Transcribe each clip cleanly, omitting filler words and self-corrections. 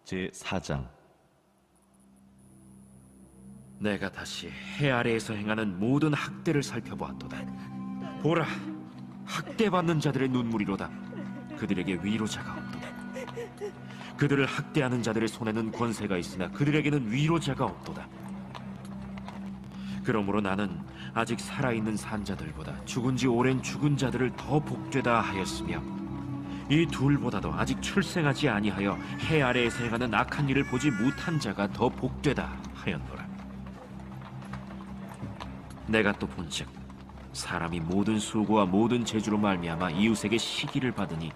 제4장. 내가 다시 해 아래에서 행하는 모든 학대를 살펴보았도다. 보라, 학대받는 자들의 눈물이로다. 그들에게 위로자가 없도다. 그들을 학대하는 자들의 손에는 권세가 있으나 그들에게는 위로자가 없도다. 그러므로 나는 아직 살아있는 산자들보다 죽은 지 오랜 죽은 자들을 더 복되다 하였으며, 이 둘보다도 아직 출생하지 아니하여 해 아래에서 행하는 악한 일을 보지 못한 자가 더 복되다 하였노라. 내가 또 본즉 사람이 모든 수고와 모든 재주로 말미암아 이웃에게 시기를 받으니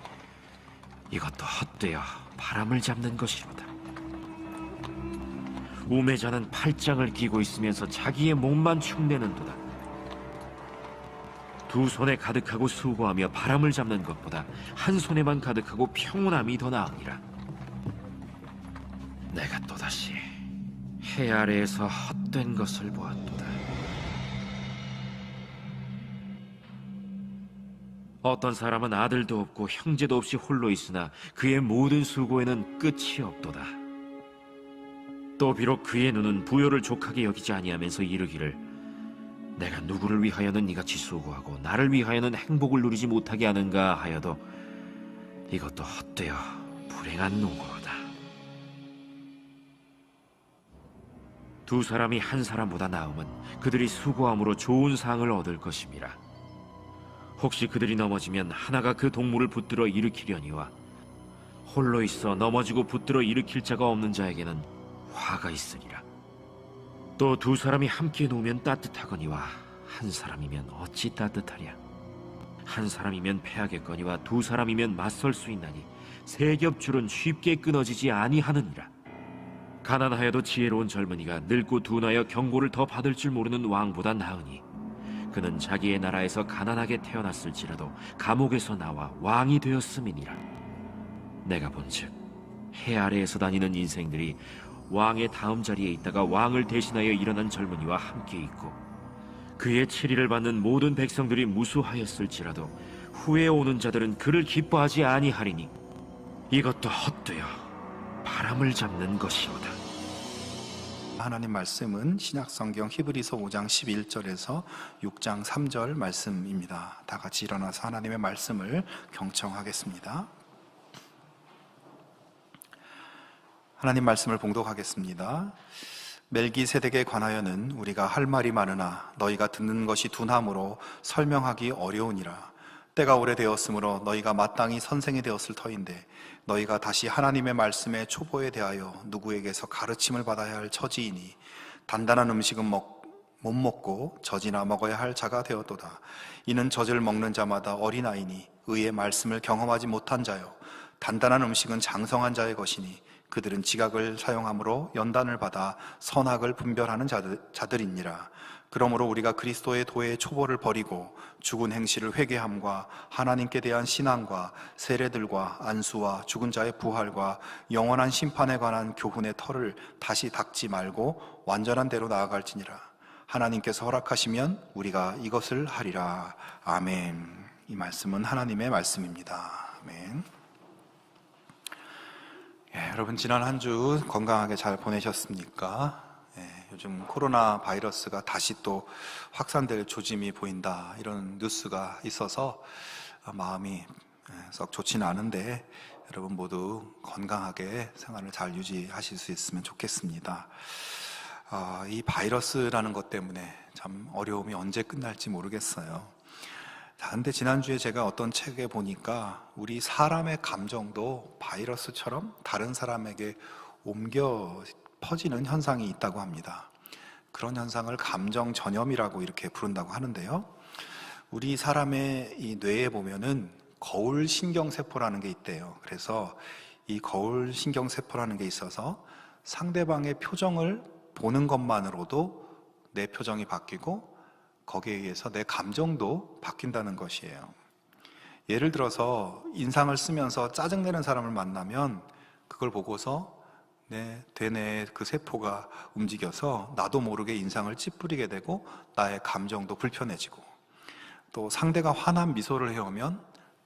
이것도 헛되어 바람을 잡는 것이로다. 우매자는 팔짱을 끼고 있으면서 자기의 몸만 축내는도다. 두 손에 가득하고 수고하며 바람을 잡는 것보다 한 손에만 가득하고 평온함이 더 나으니라. 내가 또다시 해 아래에서 헛된 것을 보았도다. 어떤 사람은 아들도 없고 형제도 없이 홀로 있으나 그의 모든 수고에는 끝이 없도다. 또 비록 그의 눈은 부요를 족하게 여기지 아니하면서 이르기를, 내가 누구를 위하여는 이같이 수고하고 나를 위하여는 행복을 누리지 못하게 하는가 하여도 이것도 헛되어 불행한 노고로다. 두 사람이 한 사람보다 나음은 그들이 수고함으로 좋은 상을 얻을 것임이라. 혹시 그들이 넘어지면 하나가 그 동물을 붙들어 일으키려니와 홀로 있어 넘어지고 붙들어 일으킬 자가 없는 자에게는 화가 있으리라. 또 두 사람이 함께 누우면 따뜻하거니와 한 사람이면 어찌 따뜻하랴. 한 사람이면 패하겠거니와 두 사람이면 맞설 수 있나니 세 겹줄은 쉽게 끊어지지 아니하느니라. 가난하여도 지혜로운 젊은이가 늙고 둔하여 경고를 더 받을 줄 모르는 왕보다 나으니, 그는 자기의 나라에서 가난하게 태어났을지라도 감옥에서 나와 왕이 되었음이니라. 내가 본즉 해 아래에서 다니는 인생들이 왕의 다음 자리에 있다가 왕을 대신하여 일어난 젊은이와 함께 있고, 그의 치리를 받는 모든 백성들이 무수하였을지라도 후에 오는 자들은 그를 기뻐하지 아니하리니 이것도 헛되어 바람을 잡는 것이로다. 하나님 말씀은 신약성경 히브리서 5장 11절에서 6장 3절 말씀입니다. 다 같이 일어나서 하나님의 말씀을 경청하겠습니다. 하나님 말씀을 봉독하겠습니다. 멜기세덱에 관하여는 우리가 할 말이 많으나 너희가 듣는 것이 둔함으로 설명하기 어려우니라. 때가 오래되었으므로 너희가 마땅히 선생이 되었을 터인데 너희가 다시 하나님의 말씀의 초보에 대하여 누구에게서 가르침을 받아야 할 처지이니, 단단한 음식은 못 먹고 젖이나 먹어야 할 자가 되었도다. 이는 젖을 먹는 자마다 어린아이니 의의 말씀을 경험하지 못한 자요, 단단한 음식은 장성한 자의 것이니 그들은 지각을 사용함으로 연단을 받아 선악을 분별하는 자들이니라. 그러므로 우리가 그리스도의 도의 초보를 버리고 죽은 행실을 회개함과 하나님께 대한 신앙과 세례들과 안수와 죽은 자의 부활과 영원한 심판에 관한 교훈의 털을 다시 닦지 말고 완전한 대로 나아갈지니라. 하나님께서 허락하시면 우리가 이것을 하리라. 아멘. 이 말씀은 하나님의 말씀입니다. 아멘. 여러분, 지난 한 주 건강하게 잘 보내셨습니까? 요즘 코로나 바이러스가 다시 또 확산될 조짐이 보인다, 이런 뉴스가 있어서 마음이 썩 좋지는 않은데 여러분 모두 건강하게 생활을 잘 유지하실 수 있으면 좋겠습니다. 이 바이러스라는 것 때문에 참 어려움이 언제 끝날지 모르겠어요. 근데 지난주에 제가 어떤 책에 보니까 우리 사람의 감정도 바이러스처럼 다른 사람에게 옮겨 퍼지는 현상이 있다고 합니다. 그런 현상을 감정 전염이라고 이렇게 부른다고 하는데요. 우리 사람의 이 뇌에 보면은 거울 신경세포라는 게 있대요. 그래서 이 거울 신경세포라는 게 있어서 상대방의 표정을 보는 것만으로도 내 표정이 바뀌고 거기에 의해서 내 감정도 바뀐다는 것이에요. 예를 들어서 인상을 쓰면서 짜증내는 사람을 만나면 그걸 보고서 내 대뇌의 그 세포가 움직여서 나도 모르게 인상을 찌푸리게 되고 나의 감정도 불편해지고, 또 상대가 환한 미소를 해오면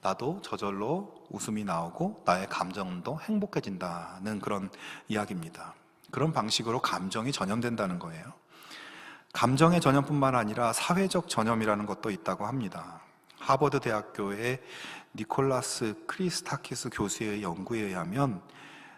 나도 저절로 웃음이 나오고 나의 감정도 행복해진다는 그런 이야기입니다. 그런 방식으로 감정이 전염된다는 거예요. 감정의 전염뿐만 아니라 사회적 전염이라는 것도 있다고 합니다. 하버드 대학교의 니콜라스 크리스타키스 교수의 연구에 의하면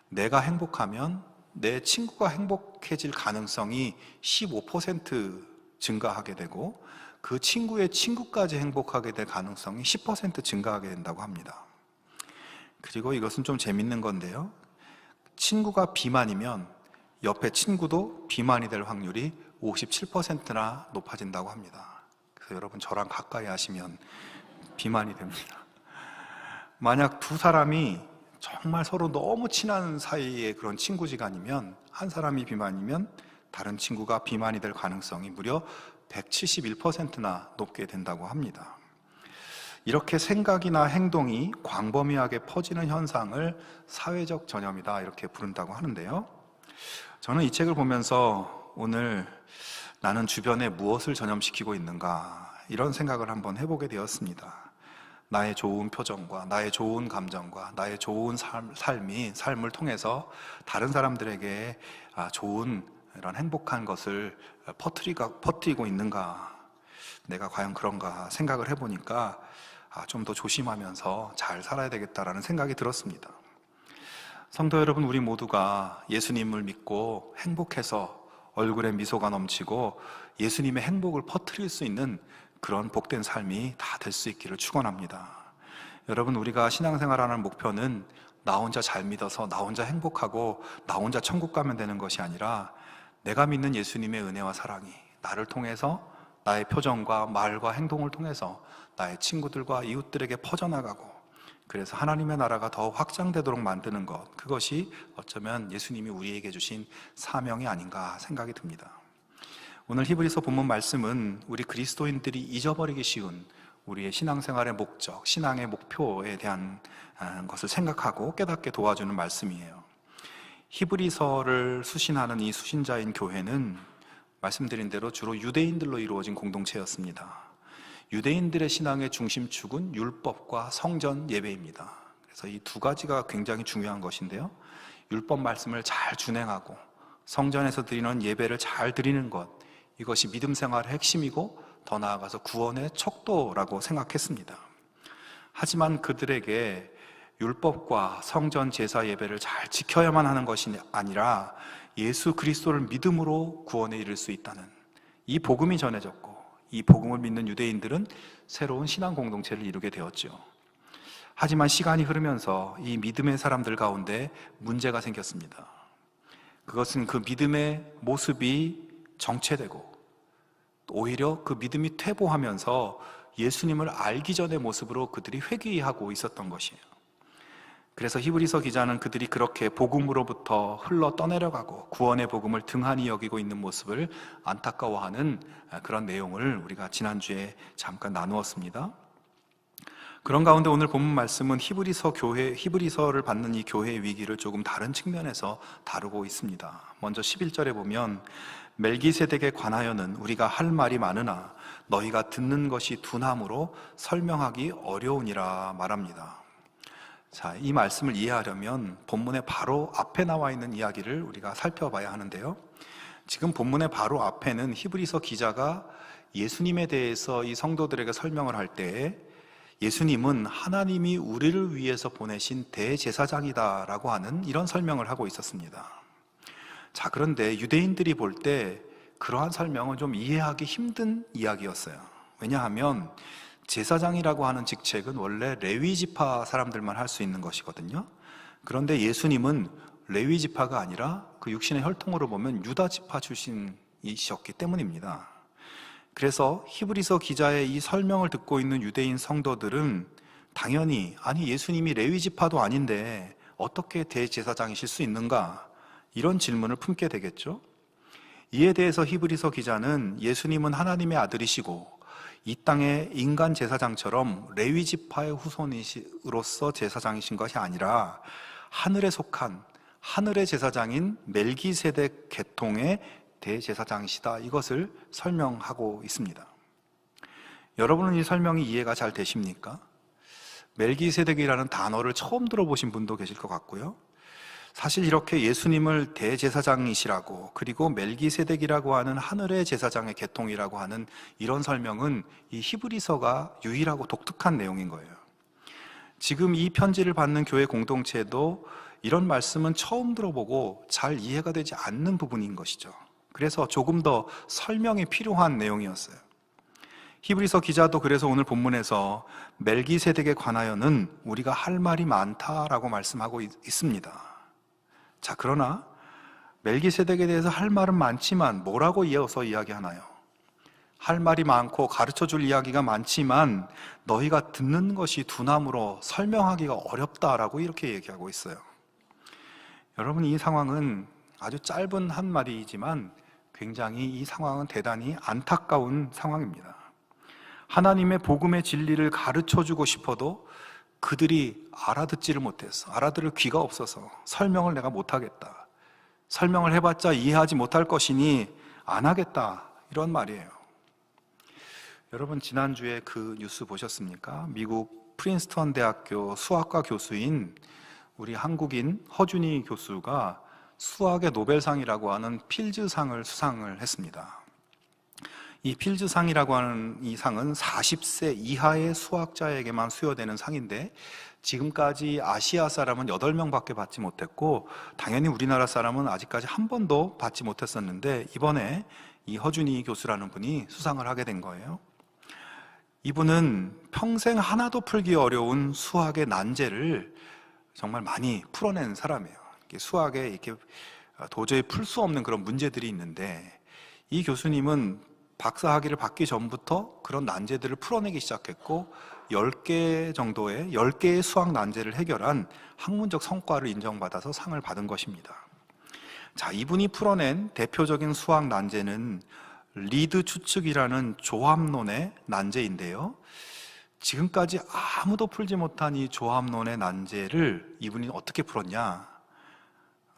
내가 행복하면 내 친구가 행복해질 가능성이 15% 증가하게 되고 그 친구의 친구까지 행복하게 될 가능성이 10% 증가하게 된다고 합니다. 그리고 이것은 좀 재밌는 건데요. 친구가 비만이면 옆에 친구도 비만이 될 확률이 57%나 높아진다고 합니다. 그래서 여러분 저랑 가까이 하시면 비만이 됩니다. 만약 두 사람이 정말 서로 너무 친한 사이의 그런 친구지간이면 한 사람이 비만이면 다른 친구가 비만이 될 가능성이 무려 171%나 높게 된다고 합니다. 이렇게 생각이나 행동이 광범위하게 퍼지는 현상을 사회적 전염이다 이렇게 부른다고 하는데요. 저는 이 책을 보면서 오늘 나는 주변에 무엇을 전염시키고 있는가 이런 생각을 한번 해보게 되었습니다. 나의 좋은 표정과 나의 좋은 감정과 나의 좋은 삶을 통해서 다른 사람들에게 좋은 이런 행복한 것을 퍼뜨리고 있는가, 내가 과연 그런가 생각을 해보니까 좀 더 조심하면서 잘 살아야 되겠다라는 생각이 들었습니다. 성도 여러분, 우리 모두가 예수님을 믿고 행복해서 얼굴에 미소가 넘치고 예수님의 행복을 퍼뜨릴 수 있는 그런 복된 삶이 다 될 수 있기를 축원합니다. 여러분, 우리가 신앙생활하는 목표는 나 혼자 잘 믿어서 나 혼자 행복하고 나 혼자 천국 가면 되는 것이 아니라 내가 믿는 예수님의 은혜와 사랑이 나를 통해서 나의 표정과 말과 행동을 통해서 나의 친구들과 이웃들에게 퍼져나가고 그래서 하나님의 나라가 더 확장되도록 만드는 것, 그것이 어쩌면 예수님이 우리에게 주신 사명이 아닌가 생각이 듭니다. 오늘 히브리서 본문 말씀은 우리 그리스도인들이 잊어버리기 쉬운 우리의 신앙생활의 목적, 신앙의 목표에 대한 것을 생각하고 깨닫게 도와주는 말씀이에요. 히브리서를 수신하는 이 수신자인 교회는 말씀드린 대로 주로 유대인들로 이루어진 공동체였습니다. 유대인들의 신앙의 중심축은 율법과 성전 예배입니다. 그래서 이 두 가지가 굉장히 중요한 것인데요. 율법 말씀을 잘 준행하고 성전에서 드리는 예배를 잘 드리는 것, 이것이 믿음 생활의 핵심이고 더 나아가서 구원의 척도라고 생각했습니다. 하지만 그들에게 율법과 성전 제사 예배를 잘 지켜야만 하는 것이 아니라 예수 그리스도를 믿음으로 구원에 이를 수 있다는 이 복음이 전해졌고 이 복음을 믿는 유대인들은 새로운 신앙 공동체를 이루게 되었죠. 하지만 시간이 흐르면서 이 믿음의 사람들 가운데 문제가 생겼습니다. 그것은 그 믿음의 모습이 정체되고 오히려 그 믿음이 퇴보하면서 예수님을 알기 전의 모습으로 그들이 회귀하고 있었던 것이에요. 그래서 히브리서 기자는 그들이 그렇게 복음으로부터 흘러 떠내려가고 구원의 복음을 등한히 여기고 있는 모습을 안타까워하는 그런 내용을 우리가 지난주에 잠깐 나누었습니다. 그런 가운데 오늘 본문 말씀은 히브리서를 받는 이 교회의 위기를 조금 다른 측면에서 다루고 있습니다. 먼저 11절에 보면 멜기세덱에 관하여는 우리가 할 말이 많으나 너희가 듣는 것이 둔함으로 설명하기 어려우니라 말합니다. 자, 이 말씀을 이해하려면 본문의 바로 앞에 나와 있는 이야기를 우리가 살펴봐야 하는데요. 지금 본문의 바로 앞에는 히브리서 기자가 예수님에 대해서 이 성도들에게 설명을 할 때 예수님은 하나님이 우리를 위해서 보내신 대제사장이다라고 하는 이런 설명을 하고 있었습니다. 자, 그런데 유대인들이 볼 때 그러한 설명은 좀 이해하기 힘든 이야기였어요. 왜냐하면 제사장이라고 하는 직책은 원래 레위 지파 사람들만 할 수 있는 것이거든요. 그런데 예수님은 레위 지파가 아니라 그 육신의 혈통으로 보면 유다 지파 출신이셨기 때문입니다. 그래서 히브리서 기자의 이 설명을 듣고 있는 유대인 성도들은 당연히 아니 예수님이 레위 지파도 아닌데 어떻게 대제사장이실 수 있는가? 이런 질문을 품게 되겠죠. 이에 대해서 히브리서 기자는 예수님은 하나님의 아들이시고 이 땅의 인간 제사장처럼 레위 지파의 후손으로서 제사장이신 것이 아니라 하늘에 속한 하늘의 제사장인 멜기세덱 계통의 대제사장이시다, 이것을 설명하고 있습니다. 여러분은 이 설명이 이해가 잘 되십니까? 멜기세덱이라는 단어를 처음 들어보신 분도 계실 것 같고요. 사실 이렇게 예수님을 대제사장이시라고, 그리고 멜기세덱이라고 하는 하늘의 제사장의 계통이라고 하는 이런 설명은 이 히브리서가 유일하고 독특한 내용인 거예요. 지금 이 편지를 받는 교회 공동체도 이런 말씀은 처음 들어보고 잘 이해가 되지 않는 부분인 것이죠. 그래서 조금 더 설명이 필요한 내용이었어요. 히브리서 기자도 그래서 오늘 본문에서 멜기세덱에 관하여는 우리가 할 말이 많다라고 말씀하고 있습니다. 자, 그러나 멜기세덱에 대해서 할 말은 많지만 뭐라고 이어서 이야기하나요? 할 말이 많고 가르쳐줄 이야기가 많지만 너희가 듣는 것이 둔함으로 설명하기가 어렵다라고 이렇게 얘기하고 있어요. 여러분, 이 상황은 아주 짧은 한 말이지만 굉장히 이 상황은 대단히 안타까운 상황입니다. 하나님의 복음의 진리를 가르쳐주고 싶어도 그들이 알아듣지를 못했어. 알아들을 귀가 없어서 설명을 내가 못하겠다. 설명을 해봤자 이해하지 못할 것이니 안 하겠다. 이런 말이에요. 여러분, 지난주에 그 뉴스 보셨습니까? 미국 프린스턴 대학교 수학과 교수인 우리 한국인 허준희 교수가 수학의 노벨상이라고 하는 필즈상을 수상을 했습니다. 이 필즈상이라고 하는 이 상은 40세 이하의 수학자에게만 수여되는 상인데 지금까지 아시아 사람은 8명밖에 받지 못했고 당연히 우리나라 사람은 아직까지 한 번도 받지 못했었는데 이번에 이 허준희 교수라는 분이 수상을 하게 된 거예요. 이분은 평생 하나도 풀기 어려운 수학의 난제를 정말 많이 풀어낸 사람이에요. 수학에 이렇게 도저히 풀 수 없는 그런 문제들이 있는데 이 교수님은 박사 학위를 받기 전부터 그런 난제들을 풀어내기 시작했고 10개 정도의 10개의 수학 난제를 해결한 학문적 성과를 인정받아서 상을 받은 것입니다. 자, 이분이 풀어낸 대표적인 수학 난제는 리드 추측이라는 조합론의 난제인데요. 지금까지 아무도 풀지 못한 이 조합론의 난제를 이분이 어떻게 풀었냐?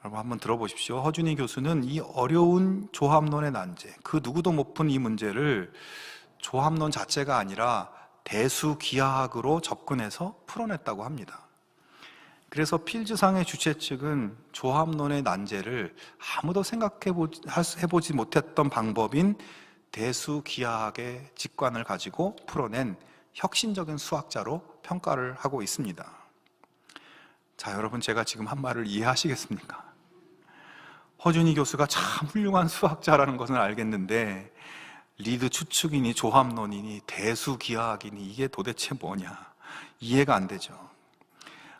여러분 한번 들어보십시오. 허준희 교수는 이 어려운 조합론의 난제, 그 누구도 못 푼 이 문제를 조합론 자체가 아니라 대수기하학으로 접근해서 풀어냈다고 합니다. 그래서 필즈상의 주최 측은 조합론의 난제를 아무도 생각해보지 못했던 방법인 대수기하학의 직관을 가지고 풀어낸 혁신적인 수학자로 평가를 하고 있습니다. 자, 여러분, 제가 지금 한 말을 이해하시겠습니까? 허준희 교수가 참 훌륭한 수학자라는 것은 알겠는데 리드 추측이니 조합론이니 대수기하학이니 이게 도대체 뭐냐, 이해가 안 되죠.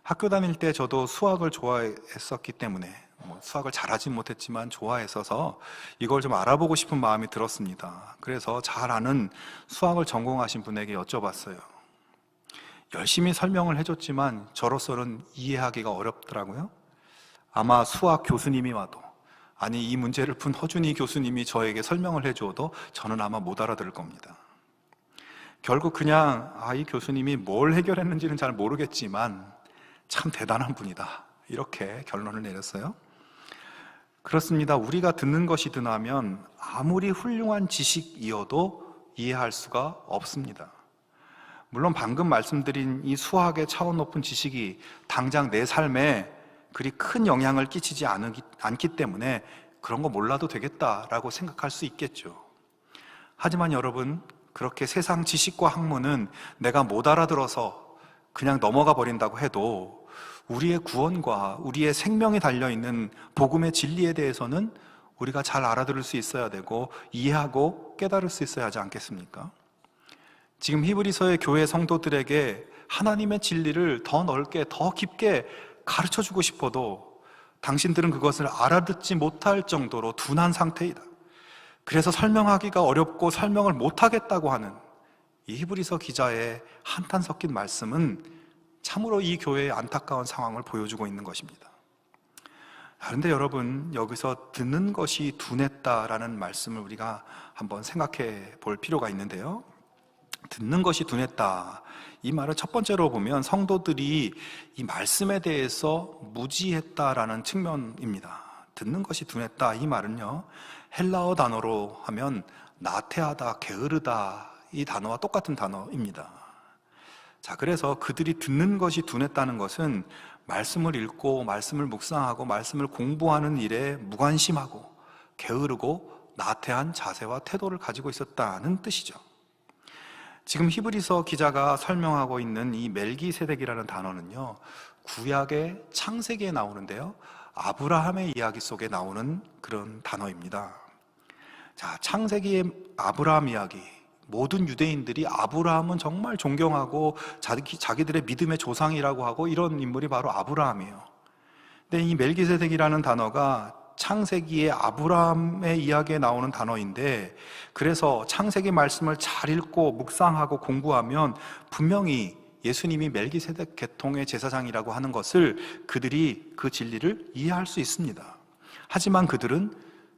학교 다닐 때 저도 수학을 좋아했었기 때문에 수학을 잘하진 못했지만 좋아했어서 이걸 좀 알아보고 싶은 마음이 들었습니다. 그래서 잘 아는 수학을 전공하신 분에게 여쭤봤어요. 열심히 설명을 해줬지만 저로서는 이해하기가 어렵더라고요. 아마 수학 교수님이 와도, 아니 이 문제를 푼 허준희 교수님이 저에게 설명을 해줘도 저는 아마 못 알아들을 겁니다. 결국 그냥 이 교수님이 뭘 해결했는지는 잘 모르겠지만 참 대단한 분이다, 이렇게 결론을 내렸어요. 그렇습니다. 우리가 듣는 것이 둔하면 아무리 훌륭한 지식이어도 이해할 수가 없습니다. 물론 방금 말씀드린 이 수학의 차원 높은 지식이 당장 내 삶에 그리 큰 영향을 끼치지 않기 때문에 그런 거 몰라도 되겠다라고 생각할 수 있겠죠. 하지만 여러분, 그렇게 세상 지식과 학문은 내가 못 알아들어서 그냥 넘어가 버린다고 해도 우리의 구원과 우리의 생명이 달려있는 복음의 진리에 대해서는 우리가 잘 알아들을 수 있어야 되고 이해하고 깨달을 수 있어야 하지 않겠습니까? 지금 히브리서의 교회 성도들에게 하나님의 진리를 더 넓게 더 깊게 가르쳐주고 싶어도 당신들은 그것을 알아듣지 못할 정도로 둔한 상태이다. 그래서 설명하기가 어렵고 설명을 못하겠다고 하는 이 히브리서 기자의 한탄 섞인 말씀은 참으로 이 교회의 안타까운 상황을 보여주고 있는 것입니다. 그런데 여러분, 여기서 듣는 것이 둔했다라는 말씀을 우리가 한번 생각해 볼 필요가 있는데요. 듣는 것이 둔했다, 이 말을 첫 번째로 보면 성도들이 이 말씀에 대해서 무지했다라는 측면입니다. 듣는 것이 둔했다, 이 말은요, 헬라어 단어로 하면 나태하다, 게으르다, 이 단어와 똑같은 단어입니다. 자, 그래서 그들이 듣는 것이 둔했다는 것은 말씀을 읽고 말씀을 묵상하고 말씀을 공부하는 일에 무관심하고 게으르고 나태한 자세와 태도를 가지고 있었다는 뜻이죠. 지금 히브리서 기자가 설명하고 있는 이 멜기세덱이라는 단어는요, 구약의 창세기에 나오는데요, 아브라함의 이야기 속에 나오는 그런 단어입니다. 자, 창세기의 아브라함 이야기, 모든 유대인들이 아브라함은 정말 존경하고 자기들의 믿음의 조상이라고 하고 이런 인물이 바로 아브라함이에요. 근데 이 멜기세덱이라는 단어가 창세기의 아브라함의 이야기에 나오는 단어인데, 그래서 창세기 말씀을 잘 읽고 묵상하고 공부하면 분명히 예수님이 멜기세덱 계통의 제사장이라고 하는 것을 그들이 그 진리를 이해할 수 있습니다. 하지만 그들은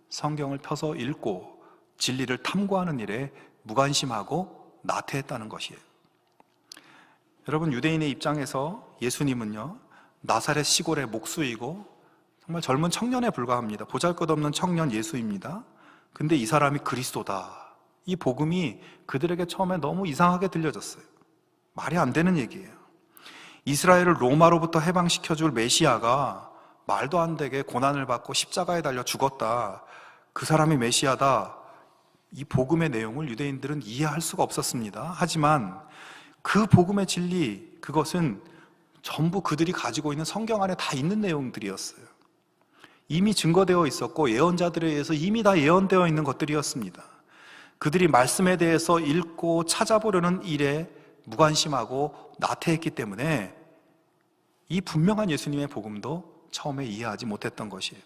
성경을 펴서 읽고 진리를 탐구하는 일에 무관심하고 나태했다는 것이에요. 여러분, 유대인의 입장에서 예수님은요, 나사렛 시골의 목수이고 정말 젊은 청년에 불과합니다. 보잘것없는 청년 예수입니다. 근데 이 사람이 그리스도다, 이 복음이 그들에게 처음에 너무 이상하게 들려졌어요. 말이 안 되는 얘기예요. 이스라엘을 로마로부터 해방시켜줄 메시아가 말도 안 되게 고난을 받고 십자가에 달려 죽었다, 그 사람이 메시아다, 이 복음의 내용을 유대인들은 이해할 수가 없었습니다. 하지만 그 복음의 진리, 그것은 전부 그들이 가지고 있는 성경 안에 다 있는 내용들이었어요. 이미 증거되어 있었고 예언자들에 의해서 이미 다 예언되어 있는 것들이었습니다. 그들이 말씀에 대해서 읽고 찾아보려는 일에 무관심하고 나태했기 때문에 이 분명한 예수님의 복음도 처음에 이해하지 못했던 것이에요.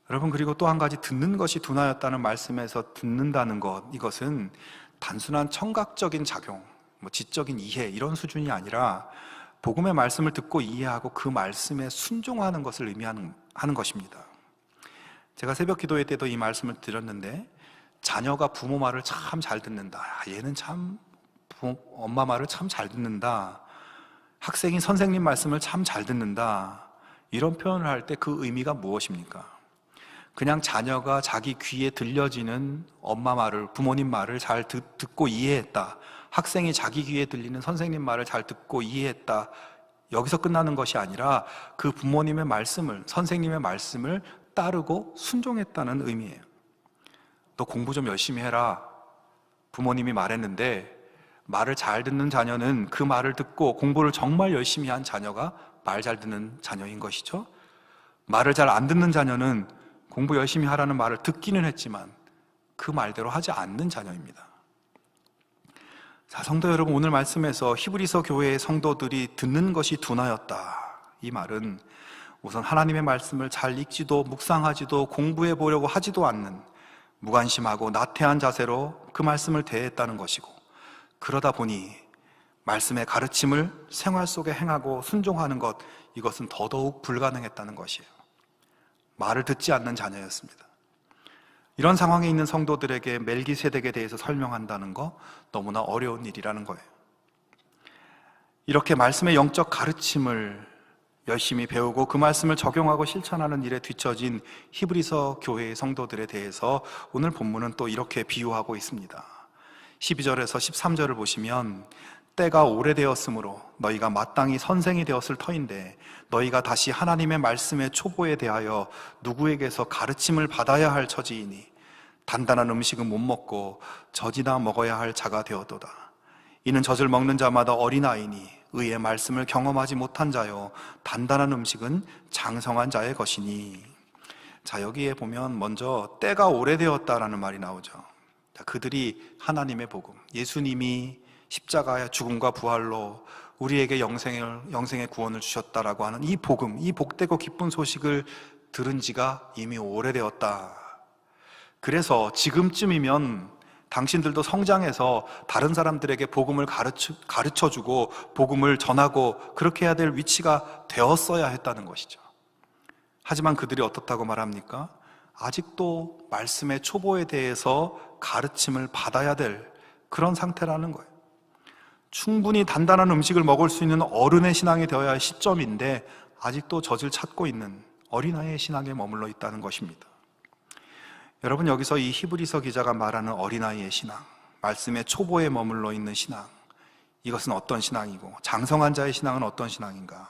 여러분, 그리고 또 한 가지, 듣는 것이 둔하였다는 말씀에서 듣는다는 것, 이것은 단순한 청각적인 작용, 지적인 이해 이런 수준이 아니라 복음의 말씀을 듣고 이해하고 그 말씀에 순종하는 것을 의미하는 것입니다. 제가 새벽 기도회 때도 이 말씀을 드렸는데, 자녀가 부모 말을 참 잘 듣는다, 얘는 참 엄마 말을 참 잘 듣는다, 학생이 선생님 말씀을 참 잘 듣는다, 이런 표현을 할 때 그 의미가 무엇입니까? 그냥 자녀가 자기 귀에 들려지는 엄마 말을, 부모님 말을 잘 듣고 이해했다, 학생이 자기 귀에 들리는 선생님 말을 잘 듣고 이해했다, 여기서 끝나는 것이 아니라 그 부모님의 말씀을, 선생님의 말씀을 따르고 순종했다는 의미예요. 너 공부 좀 열심히 해라, 부모님이 말했는데, 말을 잘 듣는 자녀는 그 말을 듣고 공부를 정말 열심히 한 자녀가 말 잘 듣는 자녀인 것이죠. 말을 잘 안 듣는 자녀는 공부 열심히 하라는 말을 듣기는 했지만 그 말대로 하지 않는 자녀입니다. 자, 성도 여러분, 오늘 말씀에서 히브리서 교회의 성도들이 듣는 것이 둔하였다, 이 말은 우선 하나님의 말씀을 잘 읽지도 묵상하지도 공부해 보려고 하지도 않는 무관심하고 나태한 자세로 그 말씀을 대했다는 것이고, 그러다 보니 말씀의 가르침을 생활 속에 행하고 순종하는 것, 이것은 더더욱 불가능했다는 것이에요. 말을 듣지 않는 자녀였습니다. 이런 상황에 있는 성도들에게 멜기세덱에 대해서 설명한다는 거 너무나 어려운 일이라는 거예요. 이렇게 말씀의 영적 가르침을 열심히 배우고 그 말씀을 적용하고 실천하는 일에 뒤처진 히브리서 교회의 성도들에 대해서 오늘 본문은 또 이렇게 비유하고 있습니다. 12절에서 13절을 보시면, 때가 오래되었으므로 너희가 마땅히 선생이 되었을 터인데 너희가 다시 하나님의 말씀의 초보에 대하여 누구에게서 가르침을 받아야 할 처지이니 단단한 음식은 못 먹고 젖이나 먹어야 할 자가 되었도다. 이는 젖을 먹는 자마다 어린아이니 의의 말씀을 경험하지 못한 자요 단단한 음식은 장성한 자의 것이니. 자, 여기에 보면 먼저 때가 오래되었다라는 말이 나오죠. 자, 그들이 하나님의 복음, 예수님이 십자가의 죽음과 부활로 우리에게 영생의 구원을 주셨다라고 하는 이 복음, 이 복되고 기쁜 소식을 들은 지가 이미 오래되었다. 그래서 지금쯤이면 당신들도 성장해서 다른 사람들에게 복음을 가르쳐주고 복음을 전하고 그렇게 해야 될 위치가 되었어야 했다는 것이죠. 하지만 그들이 어떻다고 말합니까? 아직도 말씀의 초보에 대해서 가르침을 받아야 될 그런 상태라는 거예요. 충분히 단단한 음식을 먹을 수 있는 어른의 신앙이 되어야 할 시점인데 아직도 젖을 찾고 있는 어린아이의 신앙에 머물러 있다는 것입니다. 여러분, 여기서 이 히브리서 기자가 말하는 어린아이의 신앙, 말씀의 초보에 머물러 있는 신앙, 이것은 어떤 신앙이고, 장성한 자의 신앙은 어떤 신앙인가?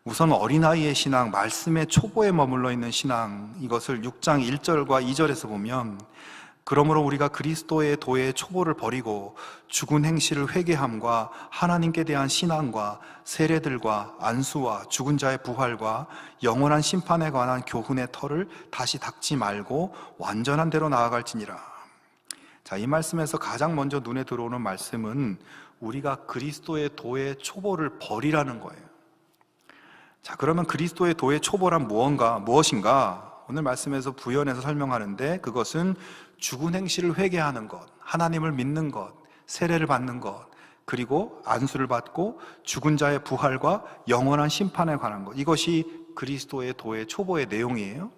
우선 어린아이의 신앙, 말씀의 초보에 머물러 있는 신앙, 이것을 6장 1절과 2절에서 보면, 그러므로 우리가 그리스도의 도의 초보를 버리고 죽은 행실을 회개함과 하나님께 대한 신앙과 세례들과 안수와 죽은 자의 부활과 영원한 심판에 관한 교훈의 털을 다시 닦지 말고 완전한 대로 나아갈지니라. 자, 이 말씀에서 가장 먼저 눈에 들어오는 말씀은 우리가 그리스도의 도의 초보를 버리라는 거예요. 자, 그러면 그리스도의 도의 초보란 무엇인가? 오늘 말씀에서 부연해서 설명하는데, 그것은 죽은 행실을 회개하는 것, 하나님을 믿는 것, 세례를 받는 것, 그리고 안수를 받고 죽은 자의 부활과 영원한 심판에 관한 것, 이것이 그리스도의 도의 초보의 내용이에요.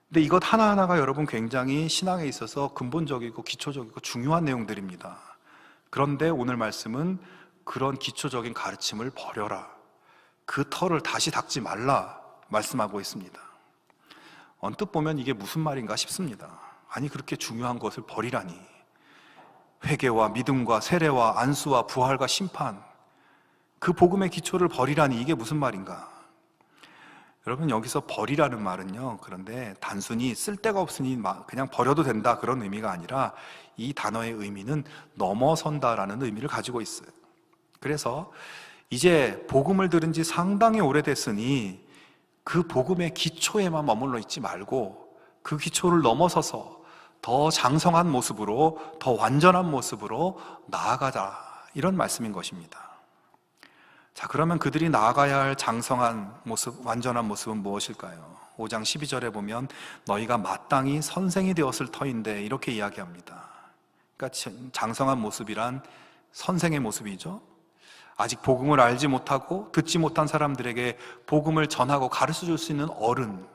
근데 이것 하나하나가 여러분 굉장히 신앙에 있어서 근본적이고 기초적이고 중요한 내용들입니다. 그런데 오늘 말씀은 그런 기초적인 가르침을 버려라, 그 털을 다시 닦지 말라 말씀하고 있습니다. 언뜻 보면 이게 무슨 말인가 싶습니다. 아니, 그렇게 중요한 것을 버리라니. 회개와 믿음과 세례와 안수와 부활과 심판, 그 복음의 기초를 버리라니, 이게 무슨 말인가? 여러분, 여기서 버리라는 말은요, 그런데 단순히 쓸데가 없으니 그냥 버려도 된다, 그런 의미가 아니라 이 단어의 의미는 넘어선다라는 의미를 가지고 있어요. 그래서 이제 복음을 들은 지 상당히 오래됐으니 그 복음의 기초에만 머물러 있지 말고 그 기초를 넘어서서 더 장성한 모습으로, 더 완전한 모습으로 나아가자, 이런 말씀인 것입니다. 자, 그러면 그들이 나아가야 할 장성한 모습, 완전한 모습은 무엇일까요? 5장 12절에 보면 너희가 마땅히 선생이 되었을 터인데, 이렇게 이야기합니다. 그러니까 장성한 모습이란 선생의 모습이죠. 아직 복음을 알지 못하고 듣지 못한 사람들에게 복음을 전하고 가르쳐줄 수 있는 어른,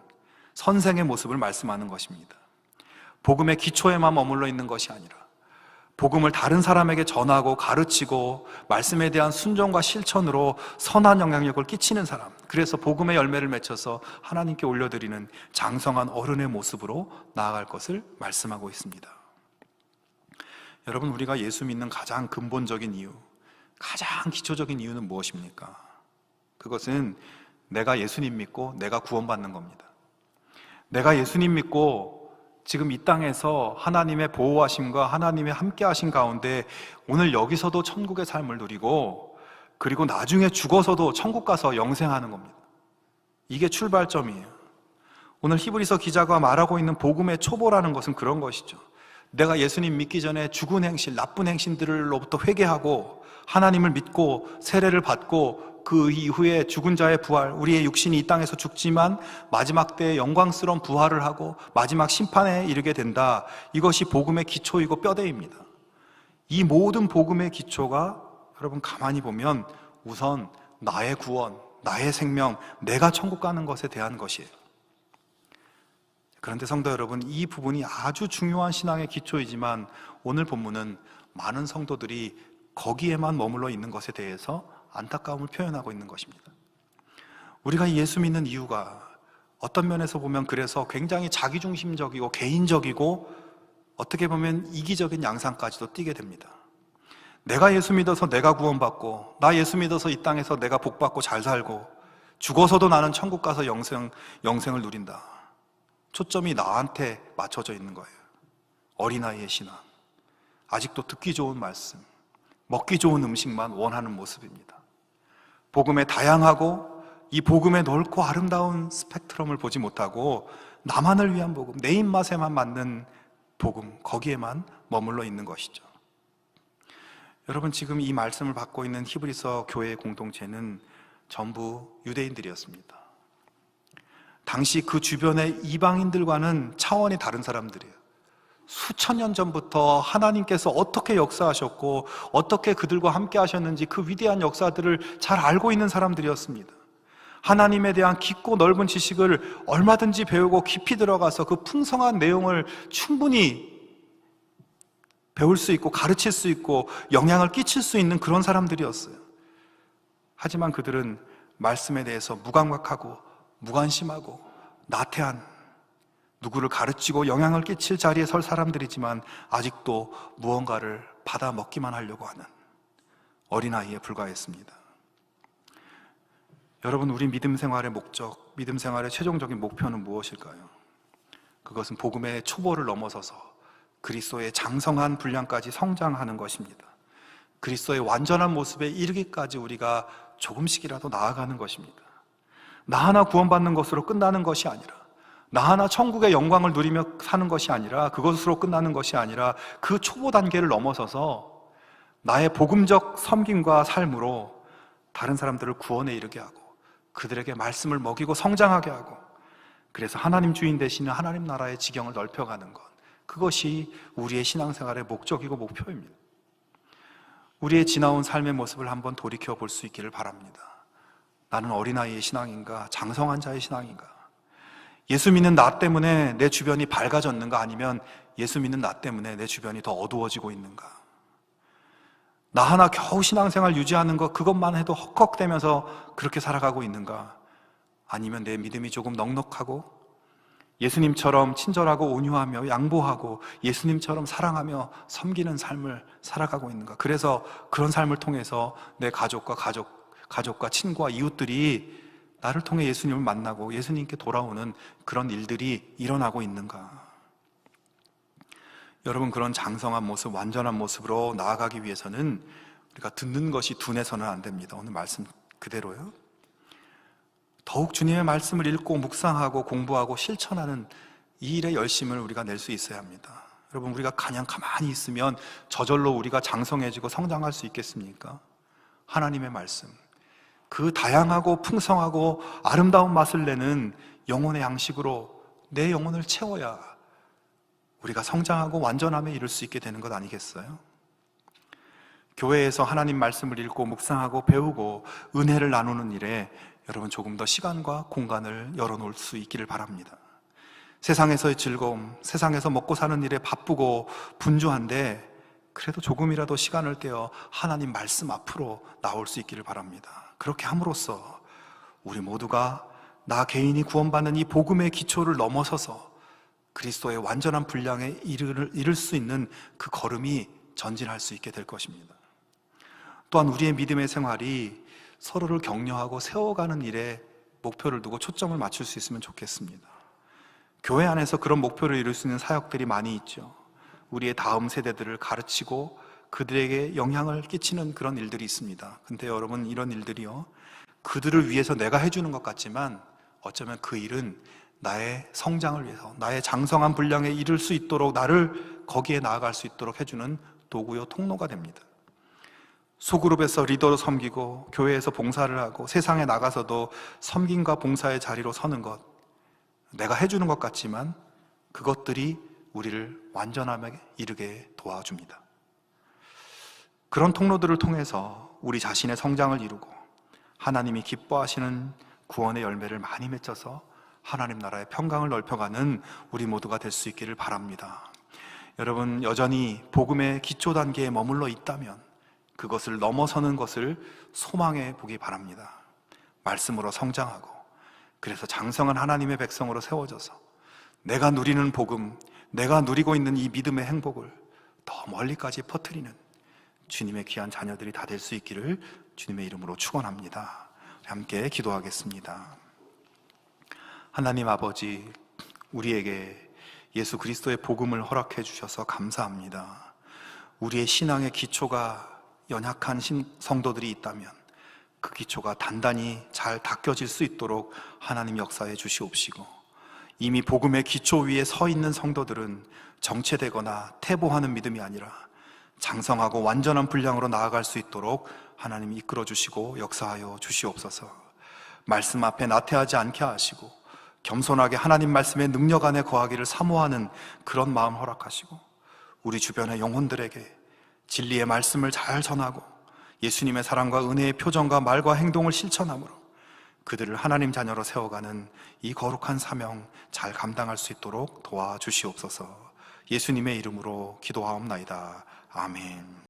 선생의 모습을 말씀하는 것입니다. 복음의 기초에만 머물러 있는 것이 아니라 복음을 다른 사람에게 전하고 가르치고 말씀에 대한 순종과 실천으로 선한 영향력을 끼치는 사람, 그래서 복음의 열매를 맺혀서 하나님께 올려드리는 장성한 어른의 모습으로 나아갈 것을 말씀하고 있습니다. 여러분, 우리가 예수 믿는 가장 근본적인 이유, 가장 기초적인 이유는 무엇입니까? 그것은 내가 예수님 믿고 내가 구원받는 겁니다. 내가 예수님 믿고 지금 이 땅에서 하나님의 보호하심과 하나님의 함께하심 가운데 오늘 여기서도 천국의 삶을 누리고, 그리고 나중에 죽어서도 천국 가서 영생하는 겁니다. 이게 출발점이에요. 오늘 히브리서 기자가 말하고 있는 복음의 초보라는 것은 그런 것이죠. 내가 예수님 믿기 전에 죽은 행실, 나쁜 행실들로부터 회개하고 하나님을 믿고 세례를 받고 그 이후에 죽은 자의 부활, 우리의 육신이 이 땅에서 죽지만 마지막 때에 영광스러운 부활을 하고 마지막 심판에 이르게 된다. 이것이 복음의 기초이고 뼈대입니다. 이 모든 복음의 기초가 여러분 가만히 보면 우선 나의 구원, 나의 생명, 내가 천국 가는 것에 대한 것이에요. 그런데 성도 여러분, 이 부분이 아주 중요한 신앙의 기초이지만 오늘 본문은 많은 성도들이 거기에만 머물러 있는 것에 대해서 안타까움을 표현하고 있는 것입니다. 우리가 예수 믿는 이유가 어떤 면에서 보면 그래서 굉장히 자기중심적이고 개인적이고 어떻게 보면 이기적인 양상까지도 띠게 됩니다. 내가 예수 믿어서 내가 구원받고, 나 예수 믿어서 이 땅에서 내가 복받고 잘 살고, 죽어서도 나는 천국 가서 영생을 누린다. 초점이 나한테 맞춰져 있는 거예요. 어린아이의 신앙, 아직도 듣기 좋은 말씀, 먹기 좋은 음식만 원하는 모습입니다. 복음의 다양하고 이 복음의 넓고 아름다운 스펙트럼을 보지 못하고 나만을 위한 복음, 내 입맛에만 맞는 복음, 거기에만 머물러 있는 것이죠. 여러분, 지금 이 말씀을 받고 있는 히브리서 교회의 공동체는 전부 유대인들이었습니다. 당시 그 주변의 이방인들과는 차원이 다른 사람들이에요. 수천 년 전부터 하나님께서 어떻게 역사하셨고 어떻게 그들과 함께 하셨는지 그 위대한 역사들을 잘 알고 있는 사람들이었습니다. 하나님에 대한 깊고 넓은 지식을 얼마든지 배우고 깊이 들어가서 그 풍성한 내용을 충분히 배울 수 있고 가르칠 수 있고 영향을 끼칠 수 있는 그런 사람들이었어요. 하지만 그들은 말씀에 대해서 무감각하고 무관심하고 나태한, 누구를 가르치고 영향을 끼칠 자리에 설 사람들이지만 아직도 무언가를 받아 먹기만 하려고 하는, 어린아이에 불과했습니다. 여러분, 우리 믿음 생활의 목적, 믿음 생활의 최종적인 목표는 무엇일까요? 그것은 복음의 초보를 넘어서서 그리스도의 장성한 분량까지 성장하는 것입니다. 그리스도의 완전한 모습에 이르기까지 우리가 조금씩이라도 나아가는 것입니다. 나 하나 구원받는 것으로 끝나는 것이 아니라, 나 하나 천국의 영광을 누리며 사는 것이 아니라, 그것으로 끝나는 것이 아니라 그 초보 단계를 넘어서서 나의 복음적 섬김과 삶으로 다른 사람들을 구원에 이르게 하고 그들에게 말씀을 먹이고 성장하게 하고, 그래서 하나님 주인 되시는 하나님 나라의 지경을 넓혀가는 것, 그것이 우리의 신앙생활의 목적이고 목표입니다. 우리의 지나온 삶의 모습을 한번 돌이켜 볼 수 있기를 바랍니다. 나는 어린아이의 신앙인가? 장성한 자의 신앙인가? 예수 믿는 나 때문에 내 주변이 밝아졌는가? 아니면 예수 믿는 나 때문에 내 주변이 더 어두워지고 있는가? 나 하나 겨우 신앙생활 유지하는 것, 그것만 해도 헉헉대면서 그렇게 살아가고 있는가? 아니면 내 믿음이 조금 넉넉하고 예수님처럼 친절하고 온유하며 양보하고 예수님처럼 사랑하며 섬기는 삶을 살아가고 있는가? 그래서 그런 삶을 통해서 내 가족과 친구와 이웃들이 나를 통해 예수님을 만나고 예수님께 돌아오는 그런 일들이 일어나고 있는가? 여러분, 그런 장성한 모습, 완전한 모습으로 나아가기 위해서는 우리가 듣는 것이 둔해서는 안 됩니다. 오늘 말씀 그대로요. 더욱 주님의 말씀을 읽고 묵상하고 공부하고 실천하는 이 일의 열심을 우리가 낼 수 있어야 합니다. 여러분, 우리가 그냥 가만히 있으면 저절로 우리가 장성해지고 성장할 수 있겠습니까? 하나님의 말씀, 그 다양하고 풍성하고 아름다운 맛을 내는 영혼의 양식으로 내 영혼을 채워야 우리가 성장하고 완전함에 이를 수 있게 되는 것 아니겠어요? 교회에서 하나님 말씀을 읽고 묵상하고 배우고 은혜를 나누는 일에 여러분, 조금 더 시간과 공간을 열어놓을 수 있기를 바랍니다. 세상에서의 즐거움, 세상에서 먹고 사는 일에 바쁘고 분주한데 그래도 조금이라도 시간을 떼어 하나님 말씀 앞으로 나올 수 있기를 바랍니다. 그렇게 함으로써 우리 모두가 나 개인이 구원받는 이 복음의 기초를 넘어서서 그리스도의 완전한 분량에 이를 수 있는 그 걸음이 전진할 수 있게 될 것입니다. 또한 우리의 믿음의 생활이 서로를 격려하고 세워가는 일에 목표를 두고 초점을 맞출 수 있으면 좋겠습니다. 교회 안에서 그런 목표를 이룰 수 있는 사역들이 많이 있죠. 우리의 다음 세대들을 가르치고 그들에게 영향을 끼치는 그런 일들이 있습니다. 근데 여러분, 이런 일들이요, 그들을 위해서 내가 해주는 것 같지만 어쩌면 그 일은 나의 성장을 위해서, 나의 장성한 분량에 이를 수 있도록, 나를 거기에 나아갈 수 있도록 해주는 도구요 통로가 됩니다. 소그룹에서 리더로 섬기고 교회에서 봉사를 하고 세상에 나가서도 섬김과 봉사의 자리로 서는 것, 내가 해주는 것 같지만 그것들이 우리를 완전함에 이르게 도와줍니다. 그런 통로들을 통해서 우리 자신의 성장을 이루고 하나님이 기뻐하시는 구원의 열매를 많이 맺어서 하나님 나라의 평강을 넓혀가는 우리 모두가 될 수 있기를 바랍니다. 여러분, 여전히 복음의 기초 단계에 머물러 있다면 그것을 넘어서는 것을 소망해 보기 바랍니다. 말씀으로 성장하고, 그래서 장성한 하나님의 백성으로 세워져서 내가 누리는 복음, 내가 누리고 있는 이 믿음의 행복을 더 멀리까지 퍼뜨리는 주님의 귀한 자녀들이 다 될 수 있기를 주님의 이름으로 축원합니다. 함께 기도하겠습니다. 하나님 아버지, 우리에게 예수 그리스도의 복음을 허락해 주셔서 감사합니다. 우리의 신앙의 기초가 연약한 성도들이 있다면 그 기초가 단단히 잘 닦여질 수 있도록 하나님 역사해 주시옵시고, 이미 복음의 기초 위에 서 있는 성도들은 정체되거나 퇴보하는 믿음이 아니라 장성하고 완전한 분량으로 나아갈 수 있도록 하나님 이끌어 주시고 역사하여 주시옵소서. 말씀 앞에 나태하지 않게 하시고 겸손하게 하나님 말씀의 능력 안에 거하기를 사모하는 그런 마음 허락하시고, 우리 주변의 영혼들에게 진리의 말씀을 잘 전하고 예수님의 사랑과 은혜의 표정과 말과 행동을 실천함으로 그들을 하나님 자녀로 세워가는 이 거룩한 사명 잘 감당할 수 있도록 도와주시옵소서. 예수님의 이름으로 기도하옵나이다. 아멘.